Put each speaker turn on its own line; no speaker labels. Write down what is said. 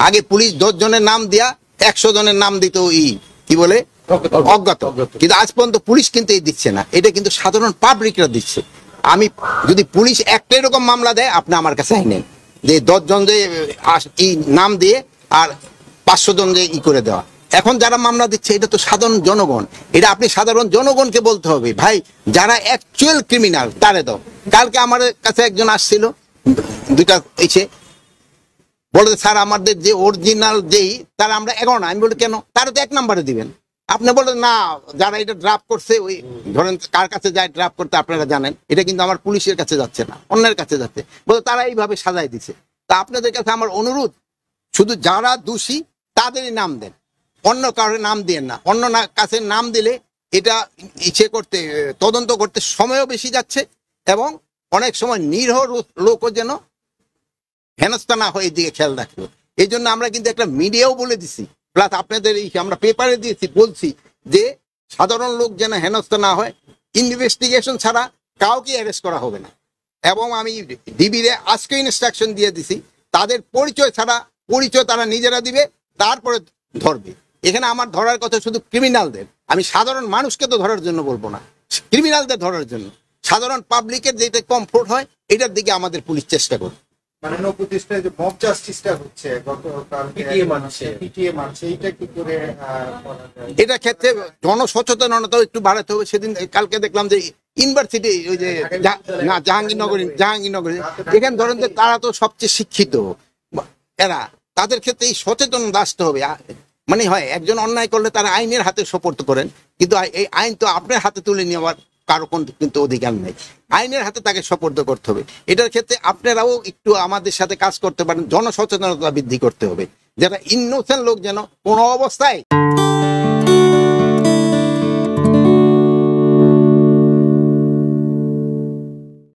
আগে পুলিশ 10 জনের নাম দিয়া 100 জনের নাম দিত কি বলে অজ্ঞাত, কিন্তু আজ পর্যন্ত পুলিশ কিন্তু এই দিচ্ছে না, এটা কিন্তু সাধারণ পাবলিকরা দিচ্ছে। আমি যদি পুলিশ একটা এরকম মামলা দেয় আপনি আমার কাছে আইনেন যে 10 জন যে নাম দিয়ে আর 500 জন যে করে দেওয়া। এখন যারা মামলা দিচ্ছে এটা তো সাধারণ জনগণ, এটা আপনি সাধারণ জনগণকে বলতে হবে ভাই যারা অ্যাকচুয়াল ক্রিমিনাল তারে দাও। কালকে আমার কাছে একজন আসছিল, দুইটা এসে বলে স্যার আমাদের যে অরিজিনাল যেই তারা আমরা 11 না। আমি বলি কেন, তারা তো 1 নম্বরে দিবেন। আপনি বলেন না যারা এটা ড্রাফট করছে ওই ধরেন কার কাছে যায় ড্রাফট করতে আপনারা জানেন, এটা কিন্তু আমার পুলিশের কাছে যাচ্ছে না, অন্যের কাছে যাচ্ছে, বলে তারা এইভাবে সাজাই দিছে। তা আপনাদের কাছে আমার অনুরোধ, শুধু যারা দোষী তাদেরই নাম দেন, অন্য কারোর নাম দিয়েন না। অন্য কাছে নাম দিলে এটা করতে তদন্ত করতে সময়ও বেশি যাচ্ছে এবং অনেক সময় নিরীহ লোকও যেন হেনস্থা না হয়ে দিকে খেয়াল রাখলো। এই জন্য আমরা কিন্তু একটা মিডিয়াও বলে দিছি, প্লাস আপনাদের আমরা পেপারে দিয়েছি, বলছি যে সাধারণ লোক যেন হেনস্থা না হয়, ইনভেস্টিগেশন ছাড়া কাউকে অ্যারেস্ট করা হবে না। এবং আমি ডিবিরে আজকে ইনস্ট্রাকশন দিয়ে দিছি তাদের পরিচয় ছাড়া, পরিচয় তারা নিজেরা দিবে, তারপরে ধরবে। এখানে আমার ধরার কথা শুধু ক্রিমিনালদের, আমি সাধারণ মানুষকে তো ধরার জন্য বলবো না, ক্রিমিনালদের ধরার জন্য। সাধারণ পাবলিকের যেটা কমফোর্ট হয় এটার দিকে আমাদের পুলিশ চেষ্টা করবে।
মানে নবপ্রতিষ্ঠায় যে মব জাস্টিসটা হচ্ছে গতকাল পিটিএ মানছে, এটা কি করে
এটা ক্ষেত্রে জনসচেতনতাও একটু বাড়াতে হবে। সেদিন কালকে দেখলাম যে ইউনিভার্সিটি ওই যে না জাহাঙ্গীরনগর এখানে ধরেন যে তারা তো সবচেয়ে শিক্ষিত এরা, তাদের ক্ষেত্রে এই সচেতনতা আসতে হবে। মানে হয় একজন অন্যায় করলে তারা আইনের হাতে সোপর্দ করেন, কিন্তু এই আইন তো আপনার হাতে তুলে নেওয়ার কারো কিন্তু অধিকার নেই, আইনের হাতে তাকে সোপর্দ করতে হবে। এটার ক্ষেত্রে আপনারাও একটু আমাদের সাথে কাজ করতে পারেন, জনসচেতনতা বৃদ্ধি করতে হবে, যারা ইনোসেন্ট লোক যেন কোনো অবস্থায়